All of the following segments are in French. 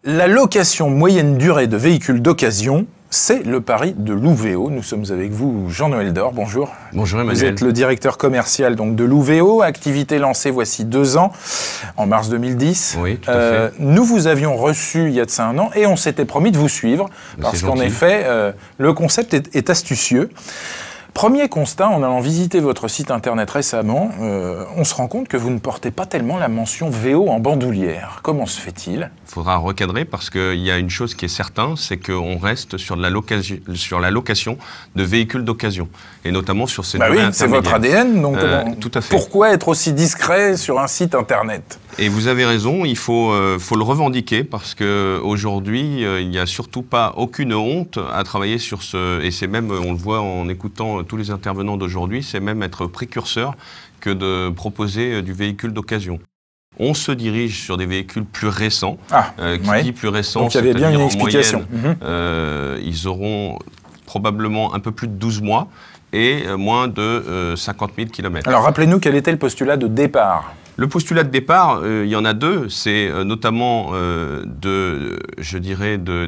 La location moyenne durée de véhicules d'occasion, c'est le pari de Louvéo. Nous sommes avec vous, Jean-Noël Dor. Bonjour. Bonjour Emmanuel. Vous êtes le directeur commercial donc, de Louvéo, activité lancée voici 2 ans, en mars 2010. Oui, tout à fait. Nous vous avions reçu il y a de ça 1 an et on s'était promis de vous suivre parce qu'en effet, le concept est astucieux. Premier constat, en allant visiter votre site internet récemment, on se rend compte que vous ne portez pas tellement la mention VO en bandoulière. Comment se fait-il ? Il faudra recadrer parce qu'il y a une chose qui est certaine, c'est qu'on reste sur la location de véhicules d'occasion. Et notamment sur ces durées intermédiaires. C'est votre ADN, donc tout à fait. Pourquoi être aussi discret sur un site internet ? Et vous avez raison, il faut le revendiquer parce qu'aujourd'hui, il n'y a surtout pas aucune honte à travailler sur ce... Et c'est même, on le voit en écoutant tous les intervenants d'aujourd'hui, c'est même être précurseur que de proposer du véhicule d'occasion. On se dirige sur des véhicules plus récents. Qui dit plus récents, donc il y avait bien une explication. Ils auront probablement un peu plus de 12 mois et moins de 50 000 km. Alors rappelez-nous quel était le postulat de départ. Le postulat de départ, il y en a 2, c'est notamment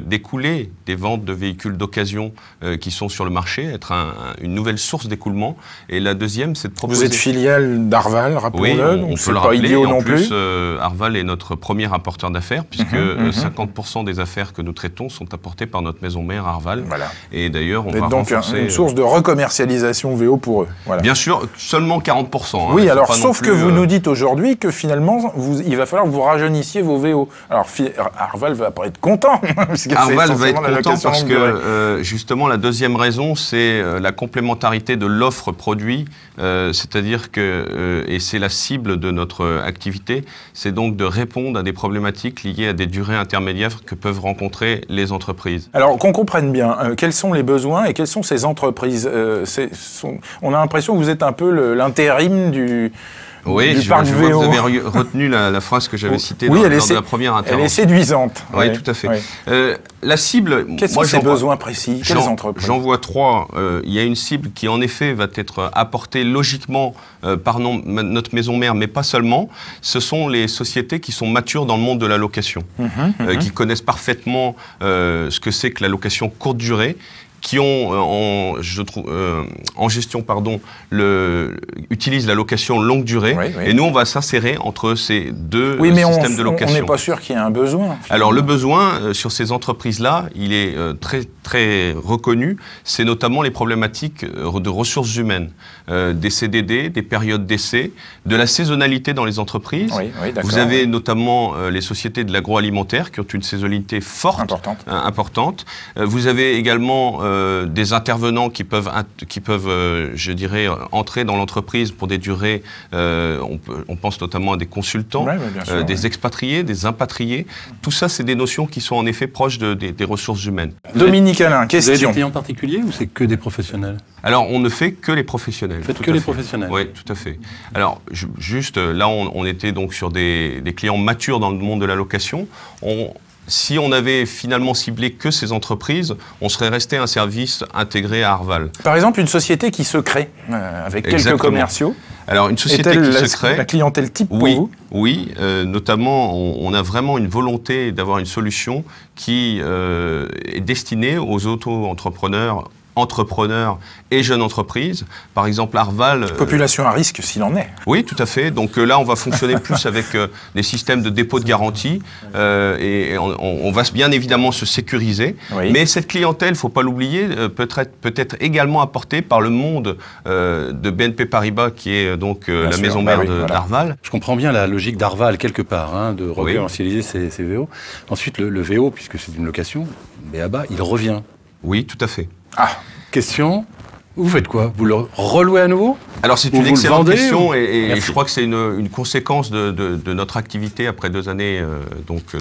d'écouler des ventes de véhicules d'occasion qui sont sur le marché, être une nouvelle source d'écoulement. Et la deuxième, c'est de proposer... Vous êtes filiale d'Arval, rappelons-le, oui, donc c'est pas idiot non plus. Arval est notre premier apporteur d'affaires, puisque 50% des affaires que nous traitons sont apportées par notre maison mère Arval. Voilà. Et d'ailleurs, on va donc renforcer... une source de recommercialisation VO pour eux. Voilà. Bien sûr, seulement 40%. Oui, alors sauf que vous nous dites aujourd'hui que finalement, il va falloir que vous rajeunissiez vos VO. Alors, Arval va pas être content. Arval va être content parce que, justement, la deuxième raison, c'est la complémentarité de l'offre produit. C'est-à-dire que, et c'est la cible de notre activité, c'est donc de répondre à des problématiques liées à des durées intermédiaires que peuvent rencontrer les entreprises. Alors, qu'on comprenne bien, quels sont les besoins et quelles sont ces entreprises on a l'impression que vous êtes un peu l'intérim du... Oui, je vois que vous avez retenu la phrase que j'avais citée lors de la première intervention. Elle est séduisante. Oui, tout à fait. Oui. La cible... Quels sont ces besoins précis? Quelles entreprises? J'en vois 3. Il y a une cible qui, en effet, va être apportée logiquement par notre maison mère, mais pas seulement. Ce sont les sociétés qui sont matures dans le monde de la location, qui connaissent parfaitement ce que c'est que la location courte durée, qui ont, en gestion, utilisent la location longue durée. Et nous, on va s'insérer entre ces deux systèmes de location. On n'est pas sûr qu'il y ait un besoin. Finalement. Alors, le besoin, sur ces entreprises-là, il est très, très reconnu. C'est notamment les problématiques de ressources humaines, des CDD, des périodes d'essai, de la saisonnalité dans les entreprises. Vous avez notamment les sociétés de l'agroalimentaire qui ont une saisonnalité forte, importante. Vous avez également des intervenants qui peuvent, je dirais, entrer dans l'entreprise pour des durées, on pense notamment à des consultants, des expatriés, des impatriés. Tout ça, c'est des notions qui sont en effet proches des ressources humaines. Dominique Alain, question. Vous avez des clients particuliers ou c'est que des professionnels? Alors, on ne fait que les professionnels. Vous faites que les professionnels? Oui, tout à fait. Alors, juste, là, on était donc sur des clients matures dans le monde de la location. Si on avait finalement ciblé que ces entreprises, on serait resté un service intégré à Arval. Par exemple, une société qui se crée avec quelques commerciaux. Alors, une société qui se crée... La clientèle type pour vous? Oui, notamment, on a vraiment une volonté d'avoir une solution qui est destinée aux auto-entrepreneurs et jeunes entreprises. Par exemple, Arval... Population à risque, s'il en est. Oui, tout à fait. Donc là, on va fonctionner plus avec des systèmes de dépôt de garantie et on va bien évidemment se sécuriser. Mais cette clientèle, il ne faut pas l'oublier, peut être également apportée par le monde de BNP Paribas, qui est donc la maison mère d'Arval. Je comprends bien la logique d'Arval, quelque part, de recommercialiser ces VO. Ensuite, le VO, puisque c'est une location, mais à bas, il revient. Oui, tout à fait. Question, vous faites quoi? Vous le relouez à nouveau? Alors c'est une excellente question et je crois que c'est une conséquence de notre activité après 2 années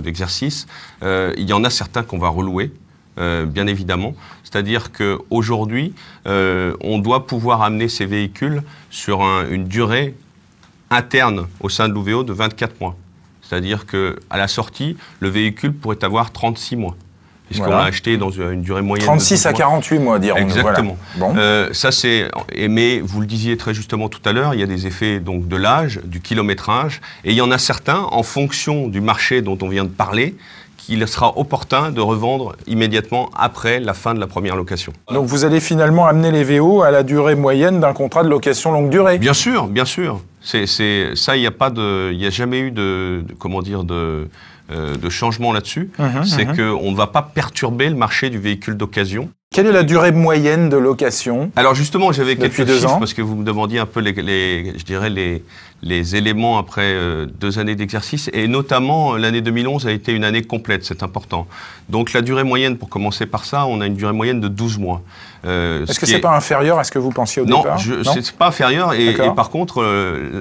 d'exercice. Il y en a certains qu'on va relouer, bien évidemment. C'est-à-dire qu'aujourd'hui, on doit pouvoir amener ces véhicules sur une durée interne au sein de l'UVO de 24 mois. C'est-à-dire qu'à la sortie, le véhicule pourrait avoir 36 mois. Puisqu'on l'a acheté dans une durée moyenne 36 à 48 mois, dirons-nous. Exactement. Voilà. Ça, mais vous le disiez très justement tout à l'heure, il y a des effets donc, de l'âge, du kilométrage, et il y en a certains, en fonction du marché dont on vient de parler, qu'il sera opportun de revendre immédiatement après la fin de la première location. Donc vous allez finalement amener les VO à la durée moyenne d'un contrat de location longue durée. Bien sûr, bien sûr. Ça, il n'y a jamais eu de changement là-dessus. C'est qu'on ne va pas perturber le marché du véhicule d'occasion. Quelle est la durée moyenne de location? Alors justement, j'avais quelques chiffres ans. parce que vous me demandiez un peu les éléments après 2 années d'exercice, et notamment l'année 2011 a été une année complète, c'est important. Donc la durée moyenne, pour commencer par ça, on a une durée moyenne de 12 mois. Est-ce que c'est pas inférieur à ce que vous pensiez au départ? Non, c'est pas inférieur, et par contre,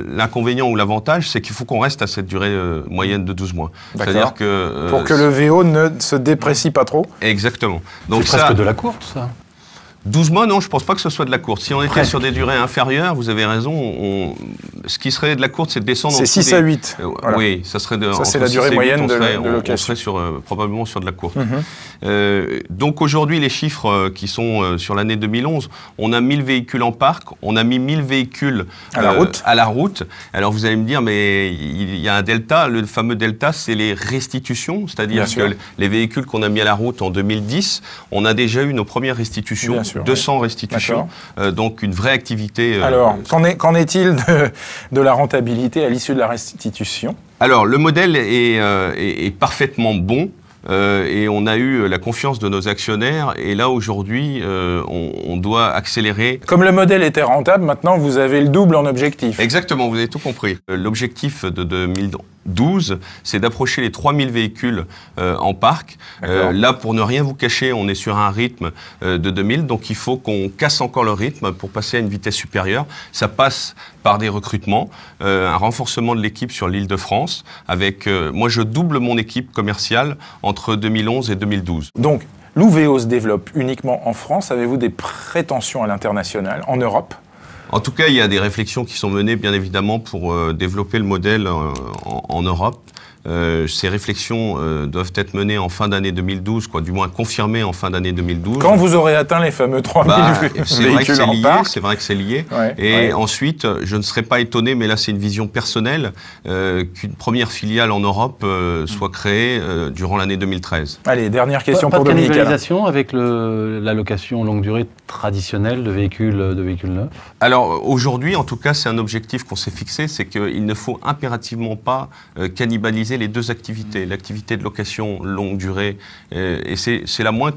l'inconvénient ou l'avantage, c'est qu'il faut qu'on reste à cette durée moyenne de 12 mois. C'est-à-dire que... pour que le VO ne se déprécie pas trop? Exactement. Donc c'est presque de la courte, ça. 12 mois, non, je ne pense pas que ce soit de la courte. Si on était sur des durées inférieures, vous avez raison, ce qui serait de la courte, c'est de descendre... C'est 6 à 8. Voilà. Oui, ça serait de... Ça, c'est la durée moyenne de location. On serait probablement sur de la courte. Donc aujourd'hui, les chiffres qui sont sur l'année 2011, on a 1000 véhicules en parc, on a mis 1000 véhicules à la route. Alors vous allez me dire, mais il y a un delta. Le fameux delta, c'est les restitutions, c'est-à-dire que les véhicules qu'on a mis à la route en 2010, on a déjà eu nos premières restitutions. 200 restitutions, donc une vraie activité. Alors, qu'en est-il de la rentabilité à l'issue de la restitution? Alors, le modèle est parfaitement bon. Et on a eu la confiance de nos actionnaires, et là aujourd'hui on doit accélérer. Comme le modèle était rentable, maintenant vous avez le double en objectif. Exactement, vous avez tout compris. L'objectif de 2012, c'est d'approcher les 3000 véhicules en parc. Là, pour ne rien vous cacher, on est sur un rythme de 2000, donc il faut qu'on casse encore le rythme pour passer à une vitesse supérieure. Ça passe par des recrutements, un renforcement de l'équipe sur l'Île-de-France, avec, moi je double mon équipe commerciale entre 2011 et 2012. Donc, l'UVO se développe uniquement en France. Avez-vous des prétentions à l'international, en Europe? En tout cas, il y a des réflexions qui sont menées, bien évidemment, pour développer le modèle en Europe. Ces réflexions doivent être menées en fin d'année 2012, du moins confirmées en fin d'année 2012. Quand vous aurez atteint les fameux 3000 véhicules en parc. C'est vrai que c'est lié. Ensuite, je ne serais pas étonné, mais là c'est une vision personnelle, qu'une première filiale en Europe soit créée durant l'année 2013. Allez, dernière question pour Dominique. Pas de cannibalisation avec la location longue durée traditionnelle de véhicules neufs? Alors aujourd'hui, en tout cas, c'est un objectif qu'on s'est fixé, c'est qu'il ne faut impérativement pas cannibaliser les deux activités, l'activité de location longue durée, et c'est la moins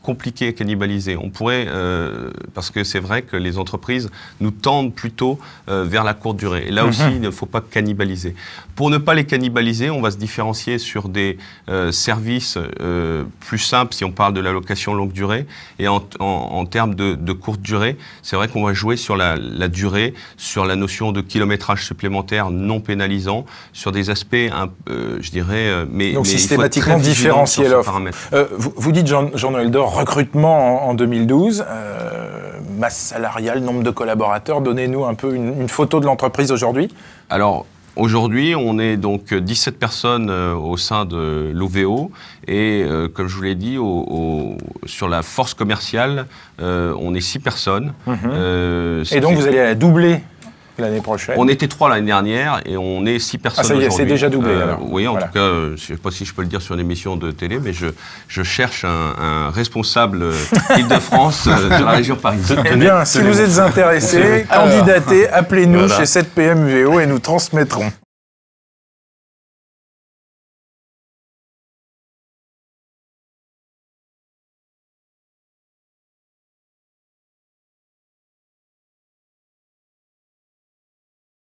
compliqué à cannibaliser. On pourrait, parce que c'est vrai que les entreprises nous tendent plutôt vers la courte durée. Et là aussi, il ne faut pas cannibaliser. Pour ne pas les cannibaliser, on va se différencier sur des services plus simples, si on parle de la location longue durée. Et en termes de courte durée, c'est vrai qu'on va jouer sur la durée, sur la notion de kilométrage supplémentaire non pénalisant, sur des aspects, je dirais, donc systématiquement différencier l'offre. Vous dites, Jean-Noël Dor, recrutement en 2012, masse salariale, nombre de collaborateurs. Donnez-nous un peu une photo de l'entreprise aujourd'hui. Alors, aujourd'hui, on est donc 17 personnes au sein de l'UVO, et comme je vous l'ai dit, sur la force commerciale, on est 6 personnes. Et donc vous allez la doubler l'année prochaine? On était 3 l'année dernière et on est 6 personnes aujourd'hui. C'est déjà doublé alors. Oui, en tout cas, je ne sais pas si je peux le dire sur une émission de télé, mais je cherche un responsable Île-de-France de la région parisienne. Eh bien, si vous êtes intéressé, candidatez, appelez-nous chez 7PM UVO et nous transmettrons.